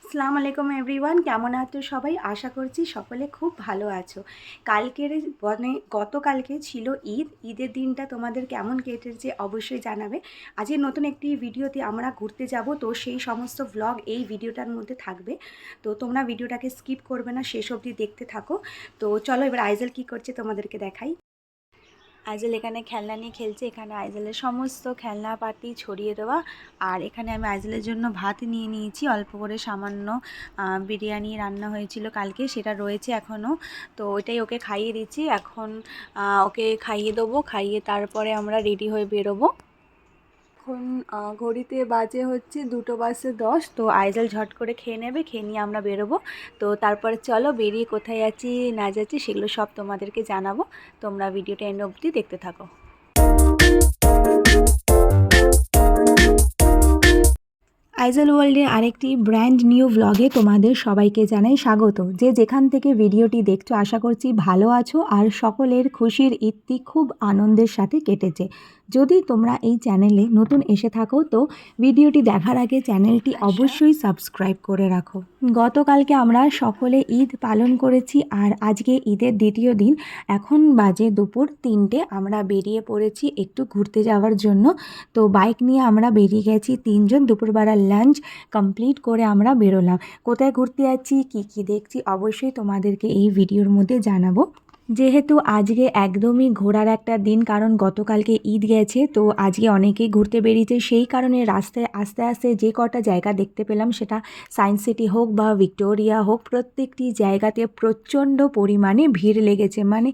আসসালামু আলাইকুম এভরিওয়ান, কেমন আছো সবাই? আশা করছি সকলে খুব ভালো আছো। কালকের মানে গতকালকে ছিল ঈদের দিনটা তোমাদের কেমন কেটেছে অবশ্যই জানাবে। আজকে নতুন একটি ভিডিওতে আমরা ঘুরতে যাব, তো সেই সমস্ত ভ্লগ এই ভিডিওটার মধ্যে থাকবে। তো তোমরা ভিডিওটাকে স্কিপ করবে না, শেষ অবধি দেখতে থাকো। তো চলো এবার আইজেল কী করছে তোমাদেরকে দেখাই। আইজেল এখানে খেলনা নিয়ে খেলছে। এখানে আইজেলের সমস্ত খেলনাপাতি ছড়িয়ে দেওয়া। আর এখানে আমি আইজেলের জন্য ভাত নিয়ে নিয়েছি, অল্প করে সামান্য বিরিয়ানি রান্না হয়েছিল কালকে, সেটা রয়েছে এখনও। তো ওইটাই ওকে খাইয়ে দিচ্ছি এখন। ওকে খাইয়ে দেবো, খাইয়ে তারপরে আমরা রেডি হয়ে বেরোবো। এখন ঘড়িতে বাজে হচ্ছে 2:10। তো আইজেল ঝট করে খেয়ে নেবে, খেয়ে নিয়ে আমরা বেরোবো। তো তারপরে চলো বেরিয়ে কোথায় যাচ্ছি না যাচ্ছি সেগুলো সব তোমাদেরকে জানাবো। তোমরা ভিডিওটা এন্ড অবধি দেখতে থাকো। আইজল ওয়ার্ল্ডের আরেকটি ব্র্যান্ড নিউ ভ্লগে তোমাদের সবাইকে জানাই স্বাগত। যে যেখান থেকে ভিডিওটি দেখছো আশা করছি ভালো আছো আর সকলের খুশির ঈদটি খুব আনন্দের সাথে কেটেছে। যদি তোমরা এই চ্যানেলে নতুন এসে থাকো তো ভিডিওটি দেখার আগে চ্যানেলটি অবশ্যই সাবস্ক্রাইব করে রাখো। গতকালকে আমরা সকলে ঈদ পালন করেছি আর আজকে ঈদের দ্বিতীয় দিন। এখন বাজে দুপুর 3টে। আমরা বেরিয়ে পড়েছি একটু ঘুরতে যাওয়ার জন্য। তো বাইক নিয়ে আমরা বেরিয়ে গেছি 3জন। দুপুরবেলার লাঞ্চ কমপ্লিট করে আমরা বেরোলাম। কোথায় ঘুরতে যাচ্ছি, কি দেখছি অবশ্যই তোমাদেরকে এই ভিডিওর মধ্যে জানাবো। যেহেতু আজকে একদমই ঘোরার একটা দিন, কারণ গতকালকে ঈদ গেছে, তো আজকে অনেকেই ঘুরতে বেরিয়েছে। সেই কারণে রাস্তায় আস্তে আস্তে যে কটা জায়গা দেখতে পেলাম, সেটা সায়েন্স সিটি হোক বা ভিক্টোরিয়া হোক, প্রত্যেকটি জায়গাতে প্রচণ্ড পরিমাণে ভিড় লেগেছে। মানে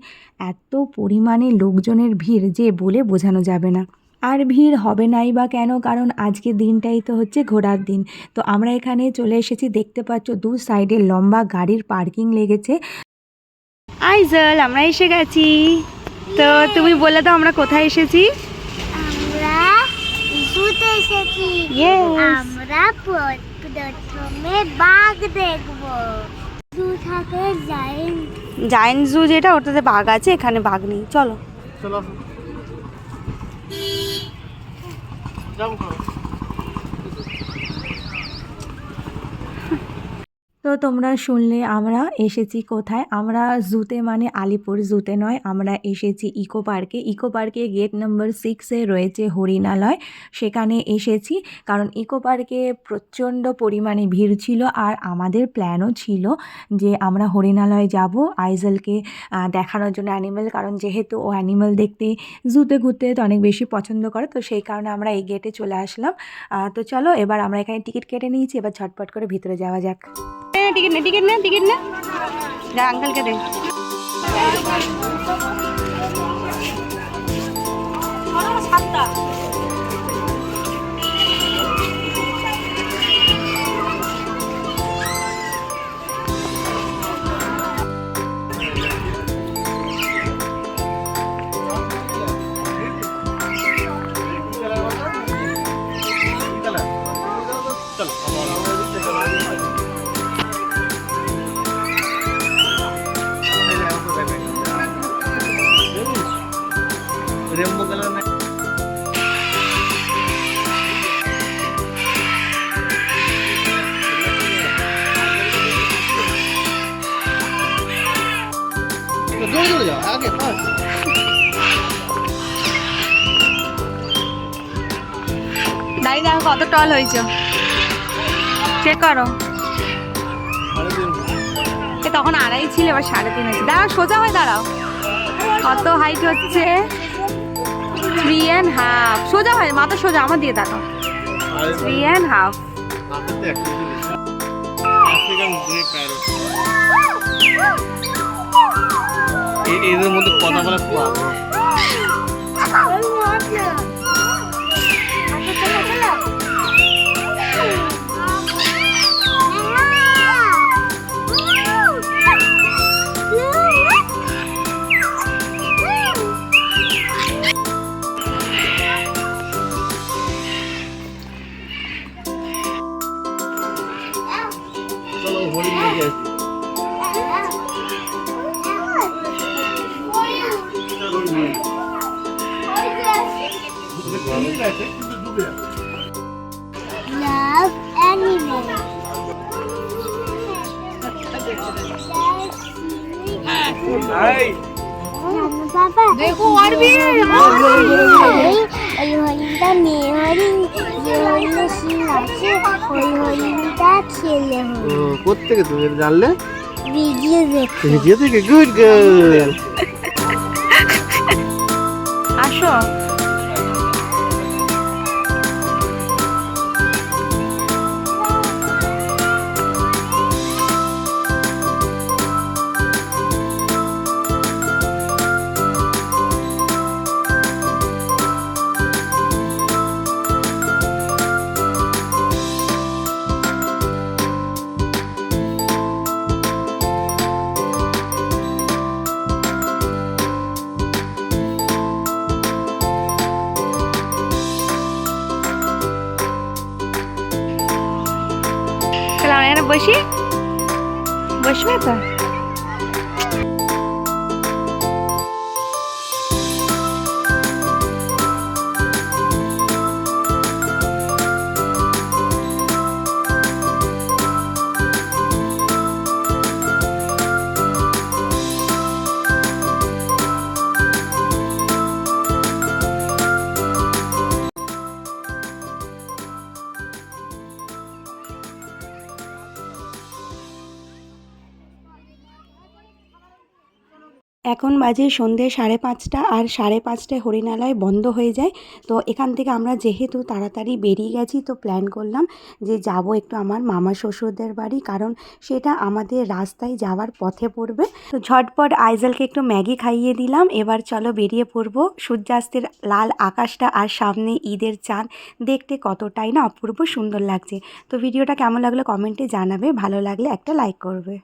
এত পরিমাণে লোকজনের ভিড় যে বলে বোঝানো যাবে না। আর ভিড় হবে নাই বা কেন, কারণ আজকের দিনটাই তো হচ্ছে ঘোরার দিন। তো আমরা এখানে চলে এসেছি, দেখতে পাচ্ছ দু সাইডে লম্বা গাড়ির পার্কিং লেগেছে। আইজল আমরা এসে গেছি। তো তুমি বলে দাও আমরা কোথায় এসেছি। আমরা জুতে এসেছি। আমরা প্রথমে বাঘ দেখবো। জু থাকে জায়েন্ট জু, যেটা ওটাতে বাঘ আছে, এখানে বাঘ নেই। চলো চলো জাম্প করো। তো তোমরা শুনলে আমরা এসেছি কোথায়। আমরা জুতে, মানে আলিপুর জুতে নয়, আমরা এসেছি ইকো পার্কে। ইকো পার্কে গেট নম্বর 6-এ রয়েছে হরিণালয়, সেখানে এসেছি। কারণ ইকো পার্কে প্রচণ্ড পরিমাণে ভিড় ছিল আর আমাদের প্ল্যানও ছিল যে আমরা হরিণালয় যাব আইজলকে দেখানোর জন্য অ্যানিমেল, কারণ যেহেতু ও অ্যানিমেল দেখতে জুতে ঘুরতে তো অনেক বেশি পছন্দ করে। তো সেই কারণে আমরা এই গেটে চলে আসলাম। তো চলো এবার আমরা এখানে টিকিট কেটে নিয়েছি, এবার ঝটপট করে ভিতরে যাওয়া যাক। টিকিট নে যা আঙ্কেলকে দে। रेनबो कलर में तो दूर दूर जाओ आगे पास। দাঁড়িয়ে দেখো কত টল হয়েছে, চেক করো। তখন 2.5 ছিল, এবার 3.5 হয়েছে। দাঁড়াও, সোজা হয়ে দাঁড়াও। কত হাইট হচ্ছে? 3.5। সোজা হয়, মাথা সোজা, আমার দিয়ে দেখো। 3.5। এদের মধ্যে কথা বলা খুব আগ্রহ। চলো হরিণ নিয়ে আসি। love animals. জানো বাবা देखो और भी है ওই হরিণটা মেয়ে হরিণ যে হরিণে শিং আছে ওই হরিণটা ছেলে হরিণ কোথেকে তুমি এটা জানলে? ভিডিও দেখে ভিডিও থেকে। Good girl. আসো চলো আমরা এখানে বসি বসবে তো এখন বাজে সন্ধ্যে 5:30 আর 5:30টায় হরিণালয় বন্ধ হয়ে যায়। তো এখান থেকে আমরা যেহেতু তাড়াতাড়ি বেরিয়ে গেছি তো প্ল্যান করলাম যে যাব একটু আমার মামা শ্বশুরদের বাড়ি, কারণ সেটা আমাদের রাস্তায় যাওয়ার পথে পড়বে। তো ঝটপট আইজেলকে একটু ম্যাগি খাইয়ে দিলাম। এবার চলো বেরিয়ে পড়বো। সূর্যাস্তের লাল আকাশটা আর সামনে ঈদের চাঁদ দেখতে কতটাই না অপূর্ব সুন্দর লাগছে। তো ভিডিওটা কেমন লাগলো কমেন্টে জানাবে, ভালো লাগলে একটা লাইক করবে।